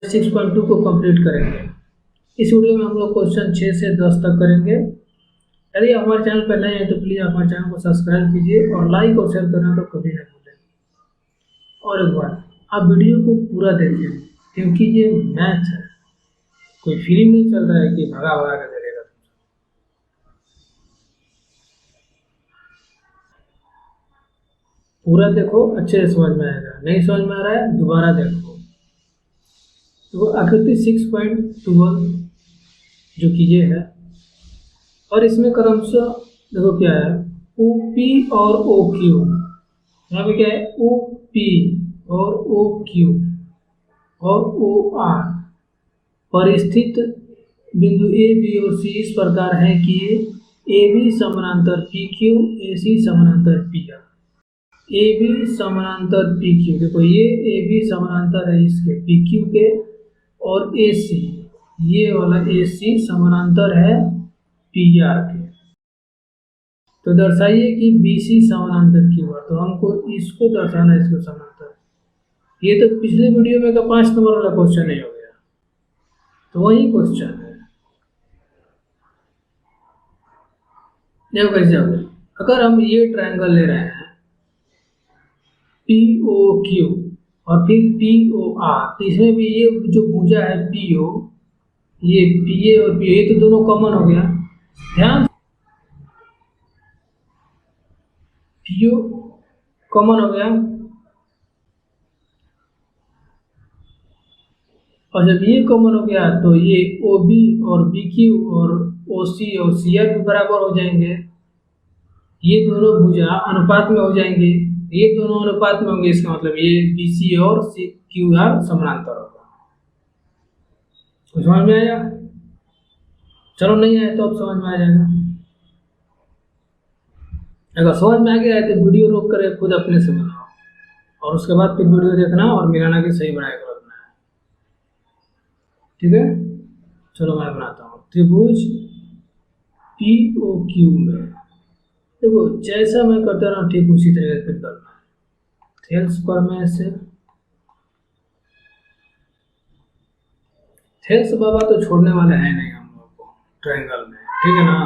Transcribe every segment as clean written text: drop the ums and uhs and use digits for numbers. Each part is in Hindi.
6.2 को कंप्लीट करेंगे। इस वीडियो में हम लोग क्वेश्चन 6 से 10 तक करेंगे। यदि आप हमारे चैनल पर नए हैं तो प्लीज़ आप हमारे चैनल को सब्सक्राइब कीजिए और लाइक और शेयर करना तो कभी ना भूलें। और एक बार आप वीडियो को पूरा देखिए क्योंकि ये मैथ है, कोई फिल्म नहीं चल रहा है कि भगा भगा कर चलेगा। पूरा देखो, अच्छे से समझ में आएगा। नहीं समझ में आ रहा है दोबारा देखो। तो आकृति 6.12 जो कि ये है, और इसमें क्रमशः देखो क्या है, ओ पी और ओ क्यू। यहाँ पे क्या है, ओ पी और ओ क्यू और ओ आर पर स्थित बिंदु ए बी और सी इस प्रकार है कि ए बी समानांतर पी क्यू, ए सी समानांतर पी आर। ए बी समानांतर पी क्यू, देखो ये ए बी समानांतर है इसके पी क्यू के, और ए सी, ये वाला ए सी समानांतर है पी आर के। तो दर्शाइए कि बी सी समानांतर क्यू आर। तो हमको इसको दर्शाना है, इसको समानांतर। ये तो पिछले वीडियो में का 5 नंबर वाला क्वेश्चन नहीं हो गया, तो वही क्वेश्चन है। देखो कैसे हो गया। अगर हम ये ट्रायंगल ले रहे हैं पी ओ क्यू और फिर पी ओ आर, तो इसमें भी ये जो भुजा है पी ओ, ये पी ए और पी ओ, ये तो दोनों कॉमन हो गया। ध्यान, पी ओ कॉमन हो गया, और जब ये कॉमन हो गया तो ये ओ बी और बी क्यू और ओ सी और सी आर भी बराबर हो जाएंगे। ये दोनों भुजा अनुपात में हो जाएंगे, ये दोनों अनुपात में होंगे, इसका मतलब ये बी सी और सी क्यू आर समानांतर होगा। समझ में आया? चलो नहीं आया तो अब समझ में आ जाएगा। अगर समझ में आ गया है तो वीडियो रोक कर खुद अपने से बनाओ, और उसके बाद फिर वीडियो देखना और मिलाना की सही बनाए कर रखना है। ठीक है, चलो मैं बनाता हूँ। त्रिभुज पी ओ क्यू में देखो जैसा मैं करता रहा ठीक उसी तरीके से करना है। थेल्स पर में से थेल्स बाबा तो छोड़ने वाले हैं नहीं हम लोग को ट्रायंगल में, ठीक है ना।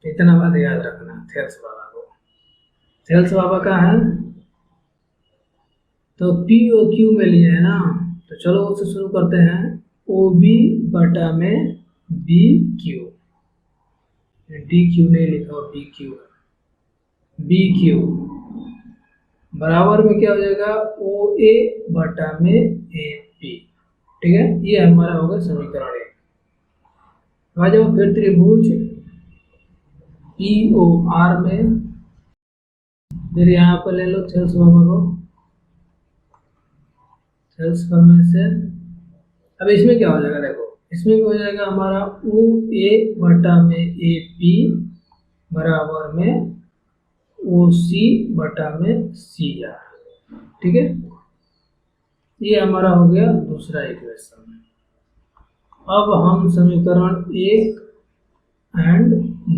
इतना बात याद रखना, थेल्स बाबा को। थेल्स बाबा का है तो पी ओ क्यू में लिए है ना, तो चलो उससे शुरू करते हैं। ओ बी बटा में बी क्यू, डी क्यू नहीं लिखा हो, बी क्यू है। बी क्यू बराबर में क्या हो जाएगा, ओ ए बटा में ए पी। ठीक है, ये हमारा होगा समीकरण एक। आ जाओ फिर त्रिभुज पी ओ आर में, फिर यहाँ पर ले लो थेल्स बाबा को, थेल्स पर में से। अब इसमें क्या हो जाएगा, देखो इसमें भी हो जाएगा हमारा ओ ए बटा में ए पी बराबर में ओ सी बटा में सी आर। ठीक है, ये हमारा हो गया दूसरा इक्वेशन। अब हम समीकरण 1 एंड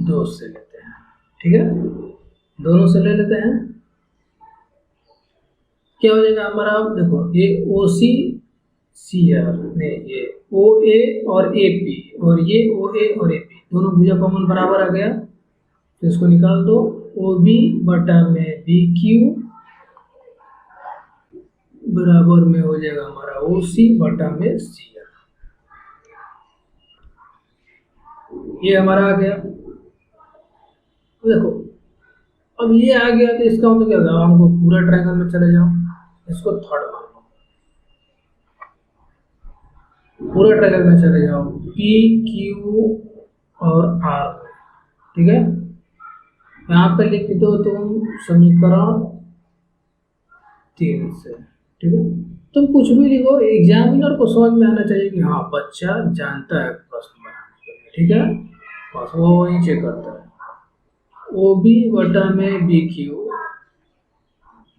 2 से लेते हैं। ठीक है, दोनों से ले लेते हैं। क्या हो जाएगा हमारा, देखो ये ओ सी सी आर नहीं, ये ओ ए और ए पी, और ये ओ ए और ए पी दोनों भुजा कॉमन बराबर आ गया, तो इसको निकाल दो। ओ बी बटा में बी क्यू बराबर में हो जाएगा हमारा ओ सी बटा में सी आर। ये हमारा आ गया। देखो अब ये आ गया तो इसका मतलब क्या होगा, हमको पूरा ट्रायंगल में चले जाओ, इसको थर्ड मान लो, पूरा ट्रायंगल में चले जाओ पी क्यू और आर में। ठीक है, यहाँ पे लिख दो तुम समीकरण 3 से। ठीक है, तुम कुछ भी लिखो, एग्जामिनर को समझ में आना चाहिए कि हाँ बच्चा जानता है प्रश्न बनाने के लिए। ठीक है, बस वो वही चेक करता है। ओ बी बटा में बी क्यू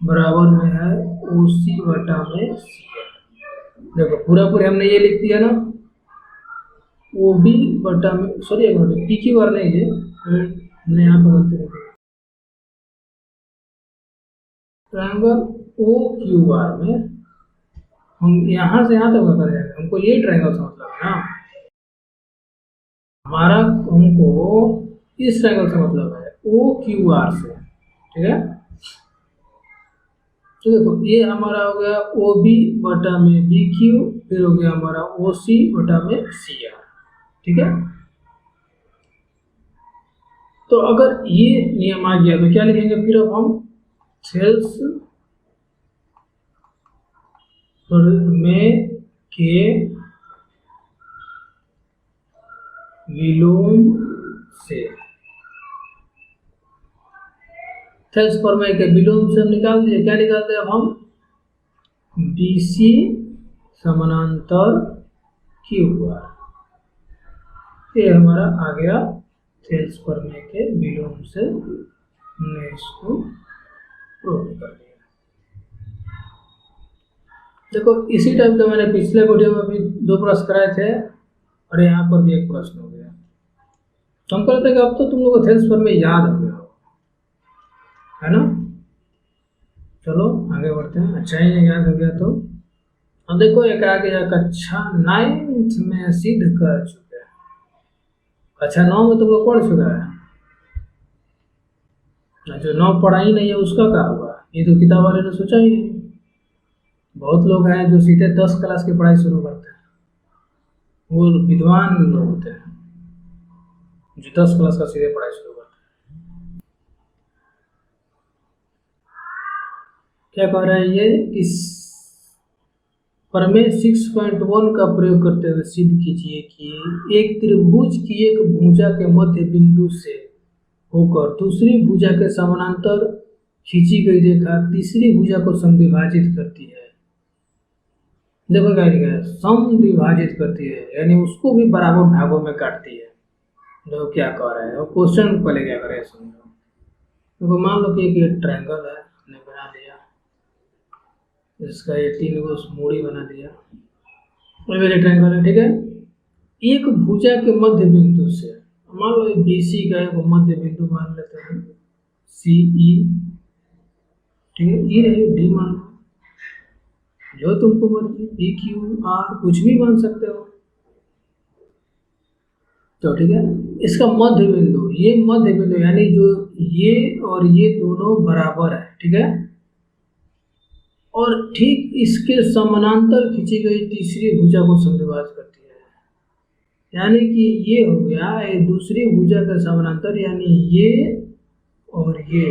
बराबर में है ओ सी बटा में सी। देखो पूरा पूरे हमने ये लिख दिया ना, ओ बी बटा में, सॉरी एक मिनट, पी क्यू आर नहीं, ये हमने यहाँ पर गलती लिखी। ट्रायंगल ओ क्यू आर में हम यहाँ से यहाँ तक कर जाएंगे, हमको ये ट्रायंगल से मतलब है ना, हमारा हमको इस ट्रायंगल से मतलब है ओ क्यू आर से, ठीक है। तो देखो ये हमारा हो गया ओ बी बटा में बी क्यू, फिर हो गया हमारा ओ सी बटा में सी आर, ठीक है। तो अगर ये नियम आ गया तो क्या लिखेंगे फिर अब हम, सेल्स में के विलोम से, थेल्स प्रमेय के विलोम से हम निकाल दिए, क्या निकालते हैं अब हम, BC समानांतर QR, ये हमारा आ गया थेल्स प्रमेय के विलोम से, हमने इसको प्रूव कर दिया। देखो इसी टाइप का मैंने पिछले वीडियो में भी 2 प्रश्न कराए थे और यहाँ पर भी एक प्रश्न हो गया। तो हम कहते हैं कि अब तो तुम लोग को थेल्स प्रमेय याद हो गया है ना। चलो आगे बढ़ते हैं, अच्छा ही याद हो गया तो। अब देखो एक आ गया कक्षा 9th में सिद्ध कर चुके हैं, कक्षा 9 में तुम लोग पढ़ चुका है, जो 9 पढ़ा ही नहीं है उसका क्या हुआ, ये तो किताब वाले ने सोचा ही नहीं। बहुत लोग हैं जो सीधे 10 क्लास की पढ़ाई शुरू करते हैं, वो विद्वान लोग होते हैं जो 10 क्लास का सीधे पढ़ाई शुरू करते हैं। क्या कह रहा है ये, इस प्रमेय 6.1 का प्रयोग करते हुए सिद्ध कीजिए कि एक त्रिभुज की एक भुजा के मध्य बिंदु से होकर दूसरी भुजा के समानांतर खींची गई रेखा तीसरी भुजा को समद्विभाजित करती है। देखो क्या लिखा है, समद्विभाजित करती है यानी उसको भी बराबर भागों में काटती है। देखो क्या कह रहा है, और क्वेश्चन पहले क्या करे समझो। देखो मान लो कि एक ट्रायंगल है, हमने बना दिया, इसका ये 3 गो मूड़ी बना दिया, ये ट्रायंगल है, ठीक है। एक भुजा के मध्य बिंदु से, मान लो BC का एक मध्य बिंदु मान लेते हैं CE, ठीक है, ये रहे D मान लो, जो तुमको मर्जी PQR कुछ भी मान सकते हो, तो ठीक है। इसका मध्य बिंदु, ये मध्य बिंदु यानी जो ये और ये दोनों बराबर है, ठीक है, और ठीक इसके समानांतर खींची गई तीसरी भुजा को समद्विभाजित करती है। यानी कि ये हो गया ये दूसरी भुजा के समानांतर, यानी ये और ये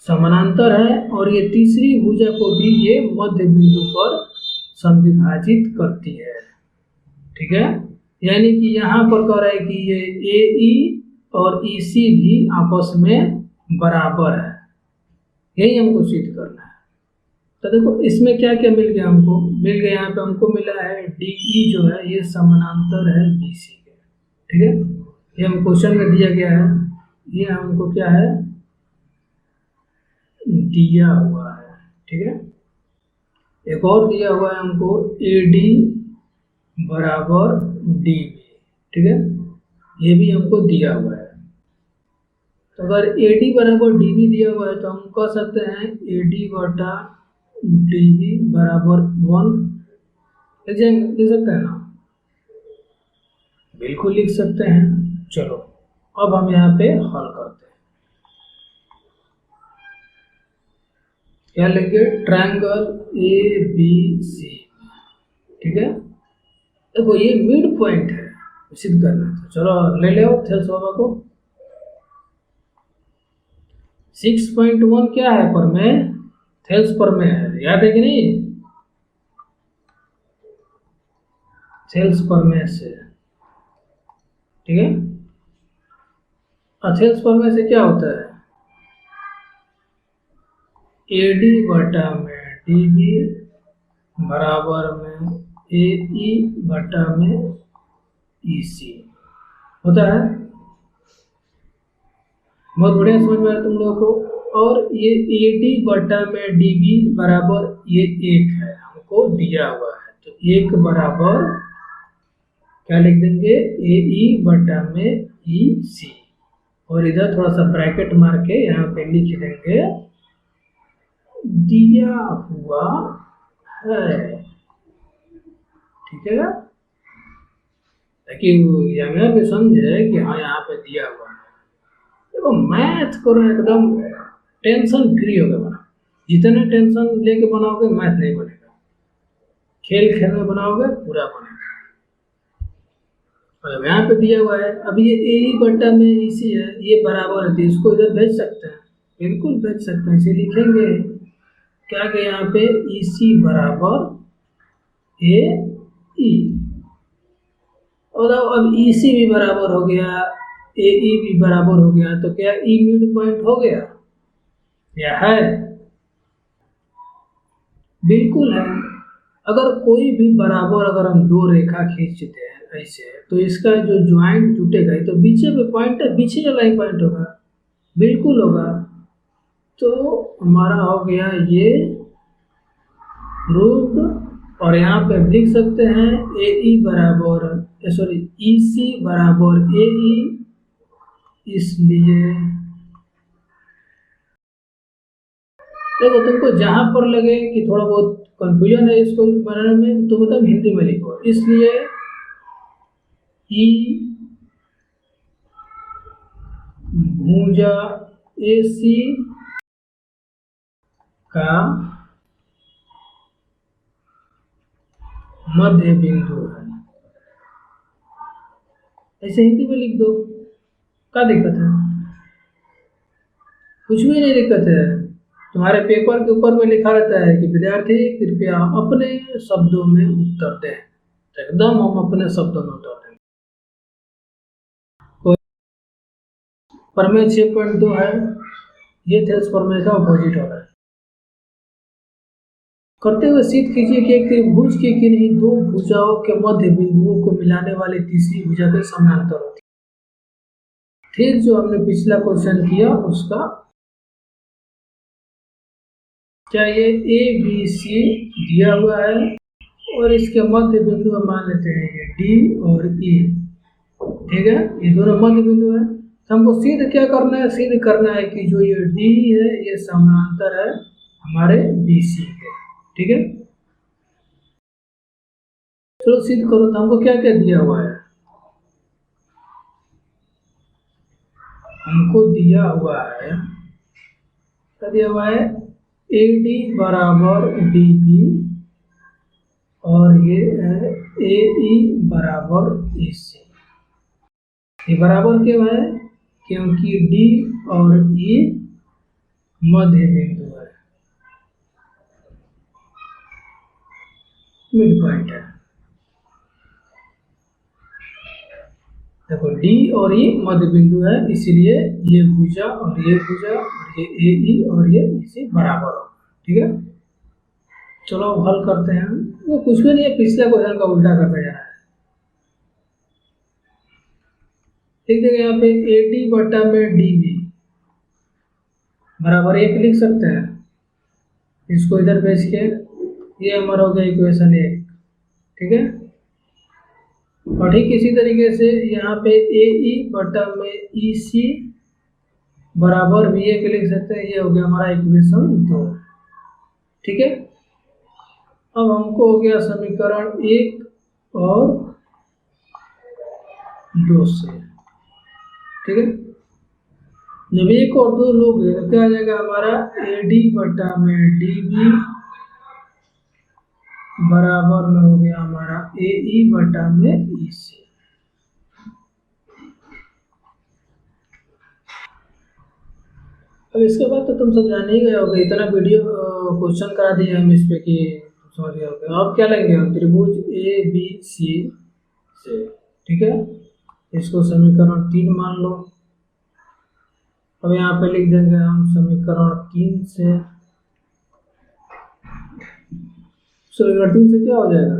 समानांतर है, और ये तीसरी भुजा को भी ये मध्य बिंदु पर समद्विभाजित करती है, ठीक है। यानी कि यहाँ पर कह रहा है कि ये AE और EC भी आपस में बराबर है, यही हमको सिद्ध करना है। तो देखो इसमें क्या क्या मिल गया, हमको मिल गया यहाँ पे, हमको मिला है DE जो है ये समानांतर है BC के, ठीक है, ये हम क्वेश्चन में दिया गया है, ये हमको क्या है दिया हुआ है, ठीक है। एक और दिया हुआ है हमको AD बराबर DB, ठीक है, ये भी हमको दिया हुआ है। तो अगर AD बराबर DB दिया हुआ है तो हम कह सकते हैं AD बटा DB बराबर 1 लिख सकते हैं ना, बिल्कुल लिख सकते हैं। चलो अब हम यहाँ पे हल करते हैं, क्या लेंगे, ट्रायंगल ABC, ठीक है। देखो ये मिड पॉइंट है, सिद्ध करना है, तो चलो ले लो थेल्स बाबा को। 6.1 क्या है प्रमेय, थेल्स प्रमेय है, याद है कि नहीं, थेल्स प्रमेय से, ठीक है। थेल्स प्रमेय से क्या होता है, AD बटा में DB बराबर में AE बटा में EC होता है। बहुत बढ़िया समझ में आया तुम लोगों को। और ये AD बटा में DB बराबर ये 1 है, हमको दिया हुआ है, तो 1 बराबर क्या लिख देंगे AE बटा में EC, और इधर थोड़ा सा ब्रैकेट मार के यहाँ पे लिख देंगे दिया हुआ है। ठीक है, ताकि एग्जामिनर भी समझे कि हाँ यहाँ पे दिया हुआ है। देखो मैथ करो एकदम टेंशन फ्री होकर बनाओ। जितने टेंशन लेके बनाओगे मैथ नहीं बनेगा। खेल खेल में बनाओगे पूरा बनेगा। अब यहाँ पे दिया हुआ है, अब ये ए बटा में इसी है, ये बराबर है तो इसको इधर भेज सकते हैं, बिल्कुल भेज सकते हैं। इसे लिखेंगे क्या कि यहाँ पे इसी बराबर ए ई, और अब इसी भी बराबर हो गया, ए ई भी बराबर हो गया, तो क्या ई मिड पॉइंट हो गया या है? बिल्कुल है। अगर कोई भी बराबर अगर हम दो रेखा खींचते हैं ऐसे, तो इसका जो ज्वाइंट जुटेगा तो पीछे पे पॉइंट है, पीछे वाला ही पॉइंट होगा, बिल्कुल होगा। तो हमारा हो गया ये रूट, और यहाँ पे लिख सकते हैं ए ई बराबर, सॉरी ई सी बराबर ए ई, इसलिए देखो तुमको जहाँ पर लगे कि थोड़ा बहुत कंफ्यूजन है इसको बनाने में, तो मतलब हिंदी में लिखो, इसलिए ई भुजा ए सी का मध्य बिंदु है, ऐसे हिंदी में लिख दो। क्या दिक्कत है? कुछ भी नहीं दिक्कत है। तुम्हारे पेपर के ऊपर में लिखा रहता है कि विद्यार्थी कृपया अपने शब्दों में उत्तर दें, तो एकदम हम अपने शब्दों में उत्तर दें। प्रमेय 6.2 है, ये थे प्रमेय का अपोजिट हो रहा है। करते हुए सिद्ध कीजिए कि एक त्रिभुज की किन्हीं दो भुजाओं के मध्य बिंदुओं को मिलाने वाली तीसरी भुजा के समानांतर होती है। ठीक जो हमने पिछला क्वेश्चन किया उसका, क्या ये ए बी सी दिया हुआ है और इसके मध्य बिंदु हम मान लेते हैं ये डी और ई। ठीक है, ये दोनों मध्य बिंदु है। तो हमको सिद्ध क्या करना है? सिद्ध करना है कि जो ये डी है ये समानांतर है हमारे बी सी के। ठीक है, चलो सिद्ध करो। तो हमको क्या क्या दिया हुआ है? हमको दिया हुआ है, क्या दिया हुआ है? ए डी बराबर डी बी, और ये है ए ई बराबर ए सी। ये बराबर क्यों है? क्योंकि डी और ई मध्य बिंदु है, मिड पॉइंट है। देखो डी और ई मध्य बिंदु है, इसलिए ये भुजा और ये भुजा और ये ए ई और ये इसी बराबर होगा। ठीक है, चलो अब हल करते हैं। वो कुछ भी नहीं है, पिछले क्वेश्चन का उल्टा करते जा रहा है। लिख देंगे यहाँ पे ए डी बटा में डी बी बराबर 1 लिख सकते हैं। इसको इधर भेज के ये हमारा हो गया इक्वेशन 1। ठीक है, और ठीक इसी तरीके से यहाँ पे ए ई बटा में ई सी बराबर भी 1 लिख सकते हैं। ये हो गया हमारा इक्वेशन 2। ठीक है, अब हमको हो गया समीकरण 1 और 2 से। ठीक है, जब 1 और 2 लोगे तो क्या आ जाएगा हमारा ए डी बटा में डी बी बराबर में हो गया हमारा ए ई बटा में ई सी। अब इसके बाद तो तुम सब जान ही गए होगे, इतना वीडियो क्वेश्चन करा दिए हम इस पे कि समझ गए होगे। अब क्या लेंगे हम? त्रिभुज ए बी सी से। ठीक है, इसको समीकरण 3 मान लो। अब यहाँ पे लिख देंगे हम समीकरण 3 से। समीकरण 3 से क्या हो जाएगा?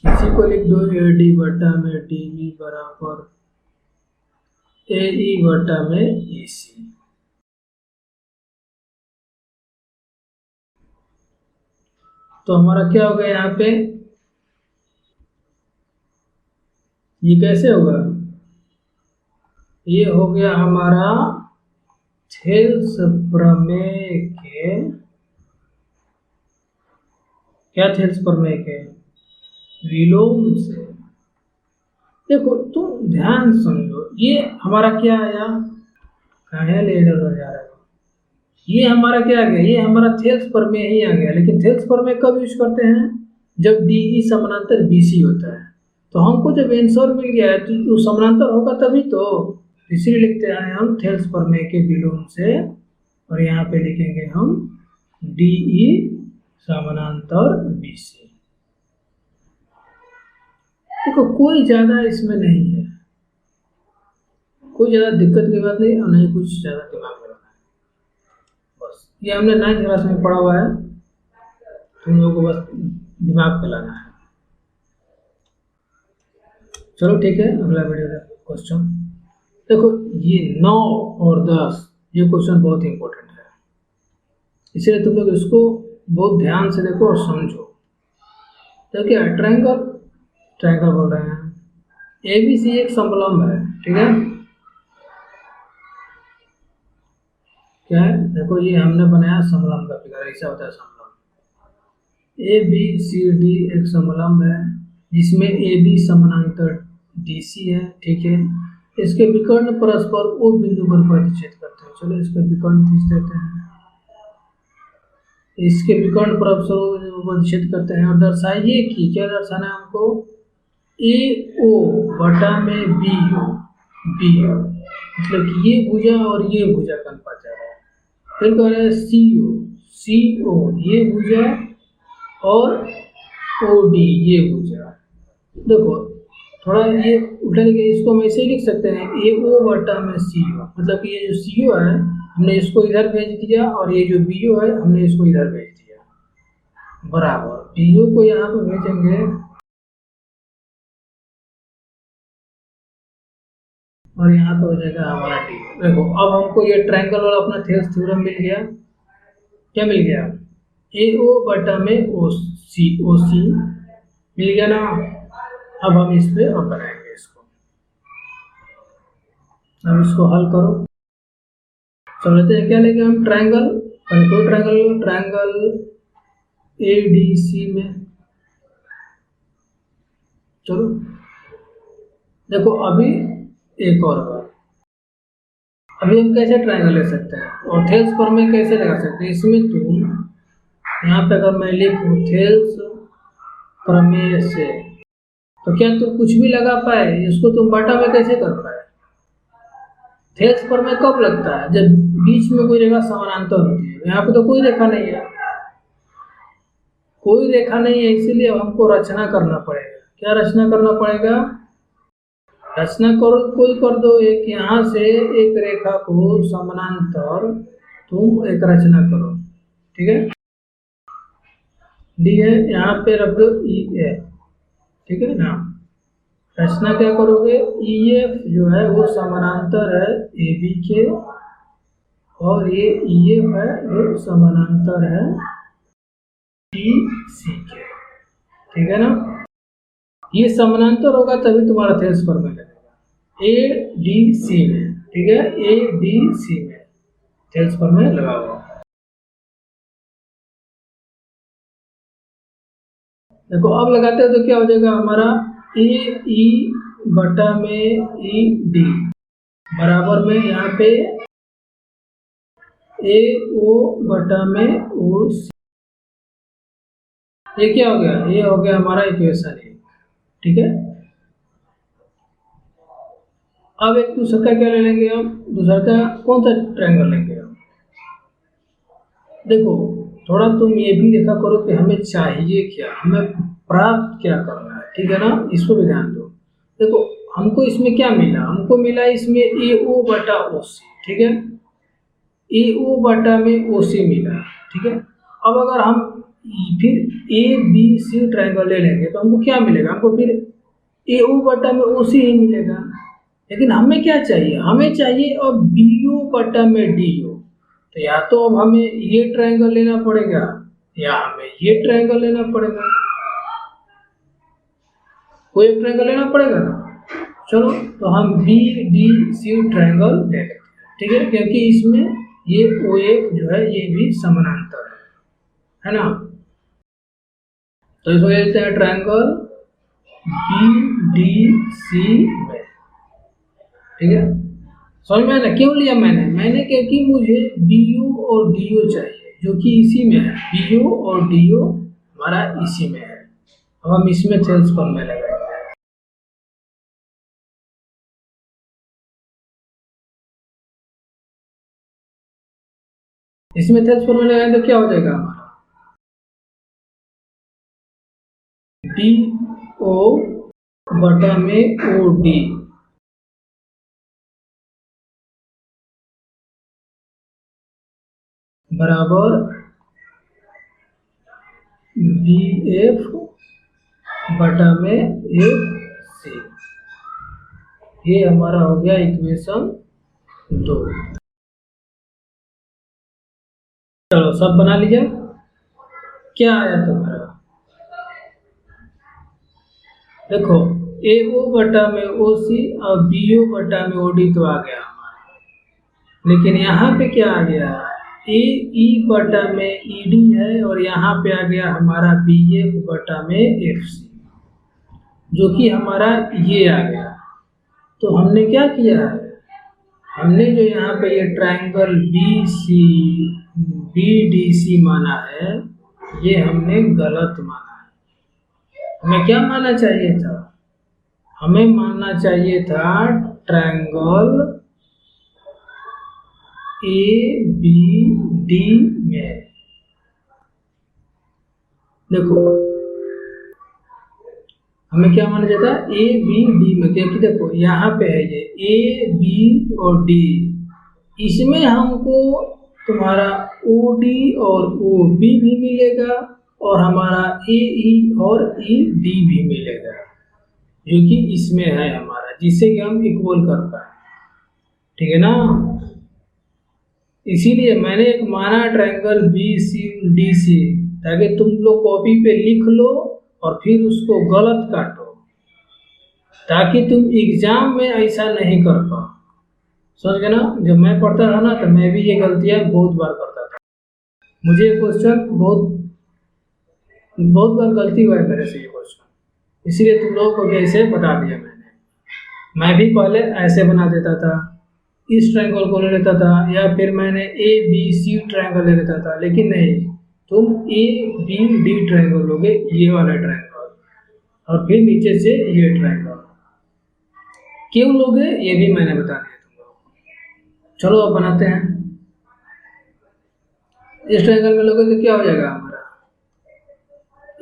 इसी को लिख दो, ए डी बटा में डी बी बराबर ए ई बटा में ई सी। तो हमारा क्या होगा यहाँ पे? ये कैसे होगा? ये हो गया हमारा थेल्स प्रमेय के के क्या थेल्स प्रमेय के विलोम से। देखो तुम ध्यान समझो, ये हमारा क्या आया, कहाँ लेडर हो जा रहा है, ये हमारा क्या आ गया, ये हमारा थेल्स प्रमेय ही आ गया। लेकिन थेल्स प्रमेय कब यूज करते हैं, जब DE समानांतर BC होता है। तो हमको जब आंसर मिल गया है तो समानांतर होगा तभी तो, इसीलिए लिखते हैं हम थेल्स प्रमेय के विलोम से, और यहाँ पे लिखेंगे हम DE समानांतर BC। देखो कोई ज्यादा इसमें नहीं है, कोई ज्यादा दिक्कत की बात नहीं, और नहीं कुछ ज्यादा दिमाग में रखना है। बस ये हमने 9th क्लास में पढ़ा हुआ है, तुम लोगों को बस दिमाग पे लाना है। चलो ठीक है, अगला वीडियो का क्वेश्चन देखो, ये 9 और 10 ये क्वेश्चन बहुत इंपॉर्टेंट है, इसलिए तुम लोग इसको बहुत ध्यान से देखो और समझो। तो क्या है, ट्रायंगल बोल रहे हैं, ABC एक समलंब है, ठीक है। क्या है, देखो ये हमने बनाया समलंब का फिगर, ऐसा होता है समलंब। ABCD एक समलंब है जिसमें AB समानांतर DC है, ठीक है। इसके विकर्ण परस्पर O बिंदु पर प्रतिच्छेद करते हैं। चलो इसके विकर्ण खींच देते हैं, इसके विकर्ण परस्पर O बिंदु पर प्रतिच्छेद करते हैं, और दर्शाइए कि क्या दर्शाना है हमको, AO बटा में BO, मतलब कि ये भुजा और ये भुजा का अनुपात है। फिर कह रहे हैं CO ये भुजा और OD ये भुजा। देखो थोड़ा ये उल्टा लिखे, इसको हम ऐसे ही लिख सकते हैं AO बटा में CO, मतलब कि ये जो CO है हमने इसको इधर भेज दिया, और ये जो BO है हमने इसको इधर भेज दिया, बराबर BO को यहाँ पे भेजेंगे और यहाँ पे हो जाएगा हमारा D। देखो अब हमको ये ट्रायंगल वाला अपना थेल्स थ्योरम मिल गया। क्या मिल गया, AO बटा में OC मिल गया ना। अब हम इस पे अब बनाएंगे इसको, अब इसको हल करो। चल लेते हैं, क्या लेंगे हम, ट्रायंगल, कोई ट्रायंगल ADC में। चलो देखो अभी एक और बार, अभी हम कैसे ट्रायंगल ले सकते हैं और थेल्स प्रमेय कैसे लगा सकते हैं। इसमें तुम यहाँ पे अगर मैं लिखूं थेल्स प्रमेय से, तो क्या तुम कुछ भी लगा पाए, इसको तुम बटा में कैसे कर पाए। थेल्स प्रमेय कब लगता है, जब बीच में कोई रेखा समानांतर होती है। यहाँ पे तो कोई रेखा नहीं है, कोई रेखा नहीं है, इसीलिए हमको रचना करना पड़ेगा। क्या रचना करना पड़ेगा, रचना करो, कोई कर दो एक, यहाँ से एक रेखा को समानांतर तुम एक रचना करो, ठीक है। डी है, यहाँ पे रख दो EF, ठीक है ना। रचना क्या करोगे, EF जो है वो समानांतर है AB के, और ये EF है जो समानांतर है BC के, ठीक है ना। ये समानांतर होगा तभी तुम्हारा थेल्स प्रमेय लगेगा, ADC में, ठीक है, ADC में थेल्स प्रमेय लगा हुआ। देखो अब लगाते हो तो क्या हो जाएगा हमारा, AE बटा में ED बराबर में यहाँ पे AO बटा में OC। ये क्या हो गया, ये हो गया हमारा इक्वेशन है, ठीक है। अब एक दूसरा का क्या ले लेंगे हम, दूसरा का कौन सा ट्रायंगल लेंगे हम। देखो थोड़ा तुम ये भी देखा करो कि हमें चाहिए क्या, हमें प्राप्त क्या करना है, ठीक है ना, इसको भी ध्यान दो। देखो हमको इसमें क्या मिला, हमको मिला इसमें AO बटा OC, ठीक है, AO बटा में OC मिला, ठीक है। अब अगर हम फिर ABC ट्रायंगल ले लेंगे तो हमको क्या मिलेगा, हमको फिर AO बटा में OC ही मिलेगा। लेकिन हमें क्या चाहिए, हमें चाहिए अब BO बटा में DO। तो या तो अब हमें ये ट्रायंगल लेना पड़ेगा या हमें ये ट्रायंगल लेना पड़ेगा, कोई एक ट्रायंगल लेना पड़ेगा ना। चलो तो हम BDC ट्रायंगल ले लेते हैं, ठीक है, क्योंकि इसमें ये OF जो है ये भी समानांतर है ना। तो इसको कहते हैं ट्रायंगल BDC में। ठीक है, समझ में ना क्यों लिया मैंने क्योंकि मुझे BO और DO चाहिए जो कि इसी में है। BO और DO हमारा इसी में है। अब हम इसमें सेल्स फॉर्मूला लगाएंगे। इसमें सेल्स फॉर्मूला लगाएंगे तो क्या हो जाएगा हमारा DO बटा में OD बराबर BF बटा में FC। ये हमारा हो गया इक्वेशन 2। चलो सब बना लीजिए। क्या आया तुम्हारा, देखो AO बटा में OC और BO बटा में OD तो आ गया हमारा, लेकिन यहाँ पे क्या आ गया AE बटा में ED है और यहाँ पे आ गया हमारा BF बटा में FC जो कि हमारा ये आ गया। तो हमने क्या किया है, हमने जो यहाँ पे ये ट्रायंगल BDC माना है ये हमने गलत माना है। हमें क्या मानना चाहिए था, हमें मानना चाहिए था ट्रायंगल ABD में। देखो हमें क्या माना जाता है ABD में, क्योंकि देखो यहाँ पे है ये AB और D, इसमें हमको तुम्हारा OD और OB भी मिलेगा और हमारा AE और ED भी मिलेगा जो कि इसमें है हमारा, जिससे कि हम इक्वल कर पाए। ठीक है ना, इसीलिए मैंने एक माना ट्रायंगल BCDC ताकि तुम लोग कॉपी पे लिख लो और फिर उसको गलत काटो, ताकि तुम एग्जाम में ऐसा नहीं कर पाओ। समझ गए ना, जब मैं पढ़ता था ना तो मैं भी ये गलतियां बहुत बार करता था। मुझे क्वेश्चन बहुत बार गलती हुआ है मेरे से ये क्वेश्चन, इसीलिए तुम लोगों को भी ऐसे बता दिया मैं भी पहले ऐसे बना देता था, इस ट्रायंगल को ले लेता था या फिर मैंने ABC ट्रायंगल ले लेता था, लेकिन नहीं, तुम ABD ट्रायंगल लोगे, ये वाला ट्रायंगल, और फिर नीचे से ये ट्रायंगल क्यों लोगे ये भी मैंने बता दिया तुम लोगों को। चलो अब बनाते हैं। इस ट्रायंगल में लोगे तो क्या हो जाएगा हमारा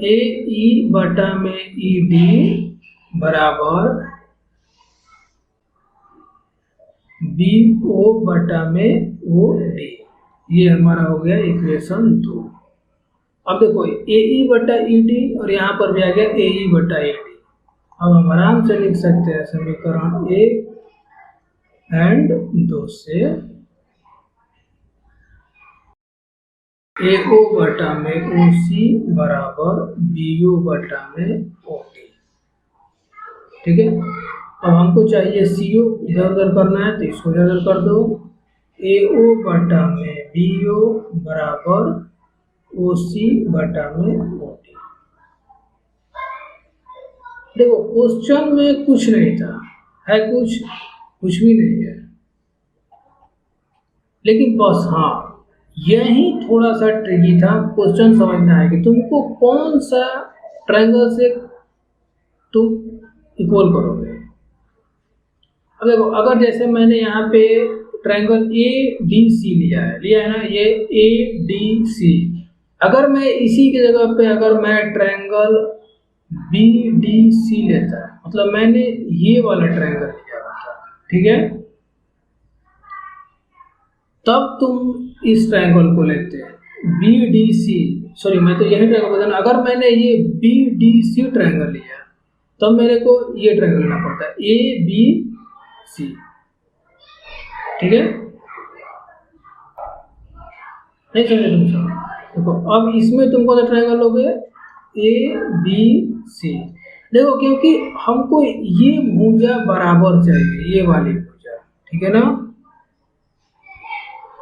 AE बटा में ED बराबर BO बटा में OD। ये हमारा हो गया इक्वेशन 2। अब देखो AE बटा ED और यहाँ पर भी आ गया AE बटा ED। अब हम आराम से लिख सकते हैं समीकरण 1 एंड 2 से AO बटा में OC बराबर BO बटा में OD। ठीक है, अब हमको चाहिए CO, इधर उधर करना है तो इसको इधर उधर कर दो। AO बटा में BO बराबर OC बटा में OD। देखो क्वेश्चन में कुछ नहीं था, है कुछ भी नहीं है, लेकिन बस हाँ यही थोड़ा सा ट्रिकी था। क्वेश्चन समझना है कि तुमको कौन सा ट्रायंगल से तुम इक्वल करोगे। अब देखो अगर जैसे मैंने यहाँ पे ट्रायंगल ADC लिया है ना, ये ADC, अगर मैं इसी की जगह पे अगर मैं ट्रायंगल BDC लेता, मतलब मैंने ये वाला ट्रायंगल लिया होता, ठीक है, तब तुम इस ट्रायंगल को लेते हैं BDC, सॉरी मैं तो यही ट्रायंगल बताना, अगर मैंने ये BDC ट्रायंगल लिया तब मेरे को ये ट्रायंगल लेना पड़ता है ABC। ठीक है, नहीं समझे तुम सब। देखो अब इसमें तुम कौन सा ट्रायंगल लोगे ABC। देखो क्योंकि हमको ये भुजा बराबर चाहिए, ये वाली भुजा, ठीक है ना,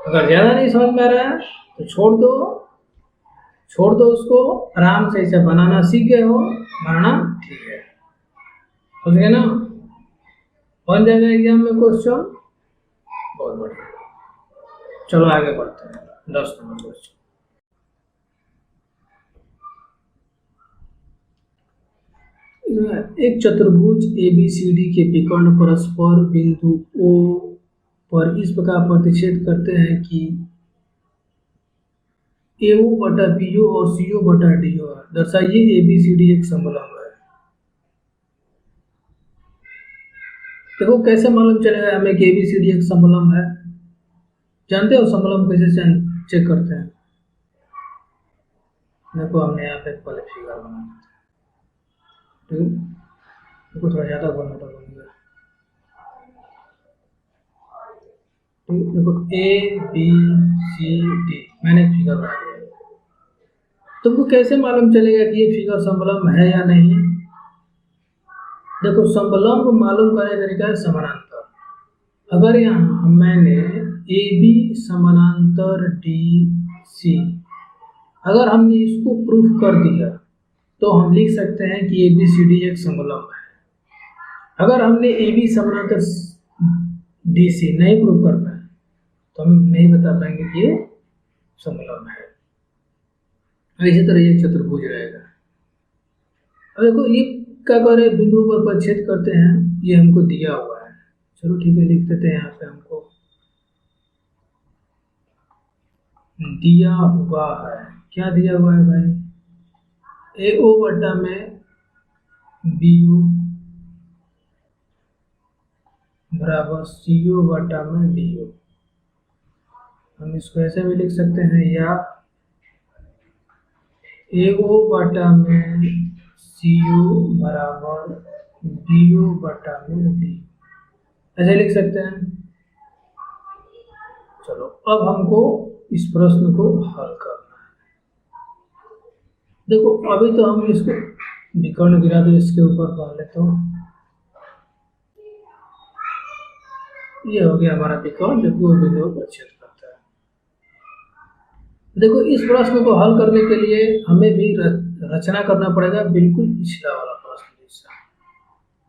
अगर ज़्यादा नहीं समझ में आ रहा है तो छोड़ दो उसको, आराम से इसे बनाना सीख गए हो, बनाना ठीक है, समझ गए ना। बन जाएगा एग्जाम में क्वेश्चन, बहुत बढ़िया। चलो आगे बढ़ते हैं, 10 नंबर क्वेश्चन। एक चतुर्भुज ABCD के विकर्ण परस्पर बिंदु O पर इस प्रकार प्रतिच्छेद करते हैं कि AO बटा BO और CO बटा DO है। दर्शाइए ABCD एक समलंब है। देखो कैसे मालूम चलेगा हमें कि ABCD एक समलंब है? जानते हो समलंब कैसे चेक करते हैं? देखो हमने यहाँ पे पहले फिगर बना दिया, ठीक है? देखो थोड़ा ज़्यादा बोलना तो बोलेंगे, ठीक। देखो ABCD मैंने फिगर बना दिया। तुमको कैसे मालूम चलेगा कि ये फिगर समलंब है या नहीं? देखो समलंब मालूम करने का तरीका है समानांतर। अगर यहाँ मैंने AB समानांतर DC, अगर हमने इसको प्रूफ कर दिया तो हम लिख सकते हैं कि ABCD एक समलंब है। अगर हमने AB समानांतर DC नहीं प्रूफ कर पाए तो हम नहीं बता पाएंगे कि ये समलंब है। इसी तरह ये चतुर्भुज रहेगा। अब देखो ये क्या कर रहे हैं, बिंदु पर प्रतिच्छेद करते हैं, ये हमको दिया हुआ है। चलो ठीक है, लिख देते हैं यहाँ पे, हमको दिया हुआ है। क्या दिया हुआ है भाई? AO बटा में BO बराबर CO बटा में DO। हम इसको ऐसे भी लिख सकते हैं, या AO बटा में CO बराबर BO बटा में D, ऐसे लिख सकते हैं। चलो अब हमको इस प्रश्न को हल करना है। देखो अभी तो हम इसको विकर्ण गिरा दो इसके ऊपर पहले, तो ये हो गया हमारा विकर्ण जो दो बिंदुओं पर छेद करता है। देखो इस प्रश्न को हल करने के लिए हमें भी रचना करना पड़ेगा, बिल्कुल पिछला वाला प्रश्न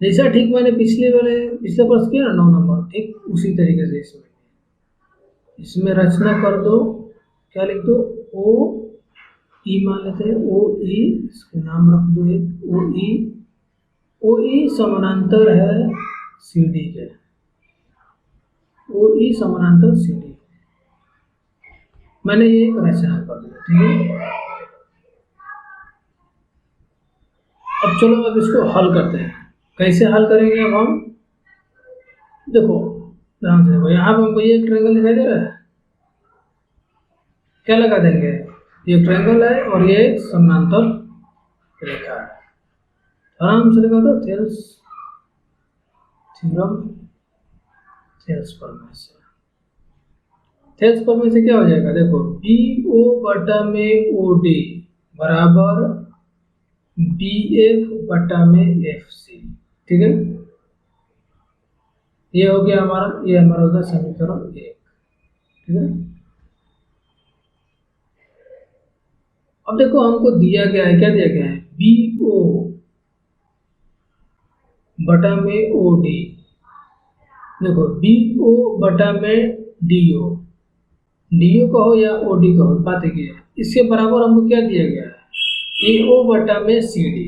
जैसा ठीक मैंने पिछले प्रश्न किया ना 9 नंबर, ठीक उसी तरीके से इसमें रचना कर दो। क्या लिख दो? OE मान लेते हैं, OE इसका नाम रख दो एक, OE समानांतर है CD के, OE समानांतर CD, मैंने ये एक रचना कर दिया, ठीक है। अब चलो अब इसको हल करते हैं। कैसे हल करेंगे अब हम? देखो ध्यान से देखो, यहाँ पे हमको ये एक ट्रायंगल दिखाई दे रहा है, क्या लगा देंगे? ये ट्रायंगल है और ये एक समानांतर रेखा है। आराम से लगा दो, थेल्स थ्योरम, थेल्स प्रमेय से क्या हो जाएगा? देखो BO बटा में OD बराबर BF बटा में FC, ठीक है। ये हो गया हमारा, ये हमारा होगा समीकरण 1, ठीक है। अब देखो हमको दिया गया है, क्या दिया गया है? BO बटा में OD, देखो BO बटा में DO, DO कहो या OD कहो, बात एक ही है। इसके बराबर हमको क्या दिया गया है? AO बटा में CD,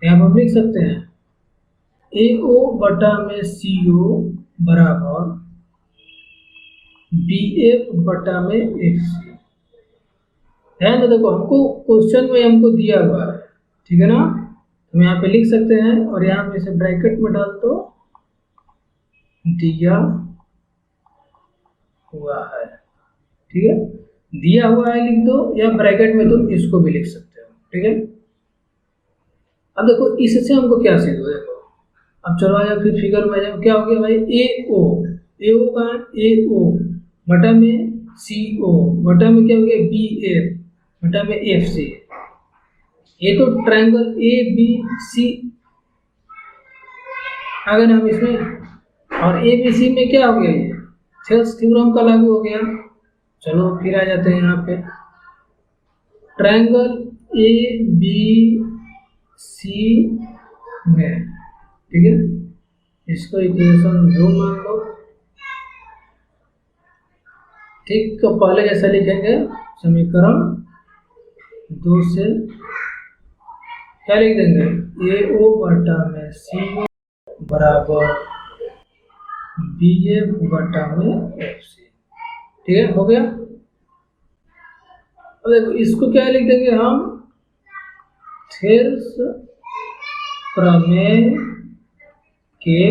यहाँ हम लिख सकते हैं AO बटा में CO बराबर BF बटा में FC। ध्यान दो, देखो हमको क्वेश्चन में हमको दिया हुआ है, ठीक है ना, हम यहाँ पे लिख सकते हैं और यहाँ पे इसे ब्रैकेट में डाल दो, दिया हुआ है, ठीक है। दिया हुआ है लिख दो, या ब्रैकेट में तुम इसको भी लिख सकते हो, ठीक है। अब देखो इससे हमको क्या सिद्ध हो, देखो अब चलो आ जाओ फिर फिगर में आ जाओ। क्या हो गया भाई? AO का AO बटा में CO बटा में क्या हो गया? BF बटा में FC। ये तो ट्रायंगल ABC आ गया ना हम इसमें, और ABC में क्या हो गया? ये थेल्स थ्योरम का लागू हो गया, चलो फिर आ जाते हैं यहाँ पे ट्रायंगल ए बी सी में, ठीक है, इसको इक्वेशन 2 मान लो। ठीक, तो पहले जैसा लिखेंगे समीकरण 2 से क्या लिख देंगे, ए ओ बटा में सी ओ बराबर बी एफ बटा में एफ सी। ठीक है, हो गया। अब देखो इसको क्या लिख देंगे हम, थेल्स प्रमेय के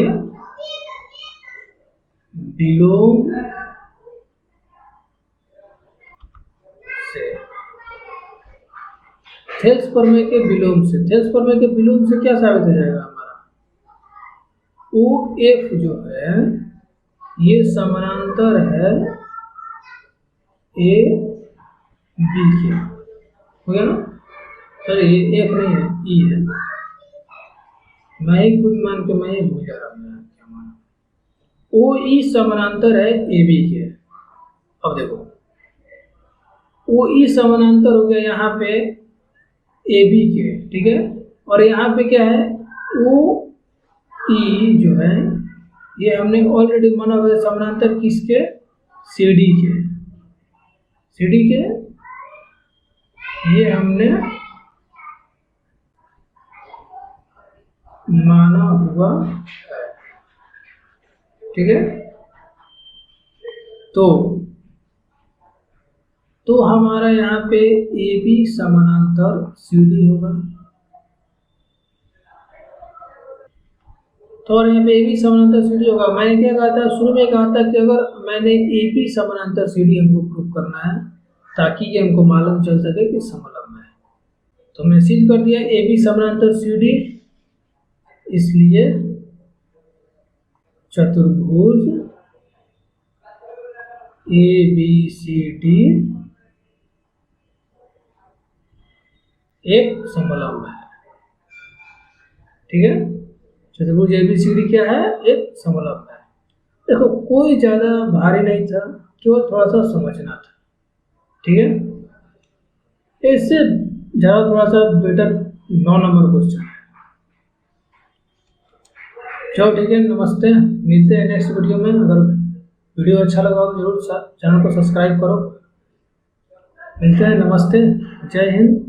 विलोम से, थेल्स प्रमेय के विलोम से, थेल्स प्रमेय के विलोम से क्या साबित हो जाएगा हमारा, ओ एफ जो है ये समानांतर है ए बी के, हो गया ना। सर ये एफ नहीं है, ई है, मैं ही खुद मान के मैं ही भूल जा रहा हूँ क्या माना, ओ ई समानांतर है ए बी के। अब देखो ओ ई समानांतर हो गया यहाँ पे ए बी के, ठीक है, और यहाँ पे क्या है, ओ ई जो है ये हमने ऑलरेडी माना हुआ है समानांतर किसके, सी डी के, सी डी के ये हमने माना हुआ है, ठीक है। तो हमारा यहाँ पे ए बी समानांतर सी डी होगा, तो और यहाँ पे ए बी समानांतर सी डी होगा। मैंने क्या कहा था, शुरू में कहा था कि अगर मैंने ए बी समानांतर सी डी हमको प्रूव करना है ताकि ये हमको मालूम चल सके कि समलंब है, तो हमने सिद्ध कर दिया ए बी समानांतर सी डी, इसलिए चतुर्भुज ए बी सी डी एक समलंब है, ठीक है। चतुर्भुज ए बी सी डी क्या है, एक समलंब है। देखो कोई ज़्यादा भारी नहीं था, केवल थोड़ा सा समझना था, ठीक है। इससे ज़्यादा थोड़ा सा बेटर 9 नंबर क्वेश्चन है। चलो ठीक है, नमस्ते, मिलते हैं नेक्स्ट वीडियो में। अगर वीडियो अच्छा लगा हो तो जरूर चैनल को सब्सक्राइब करो। मिलते हैं, नमस्ते, जय हिंद।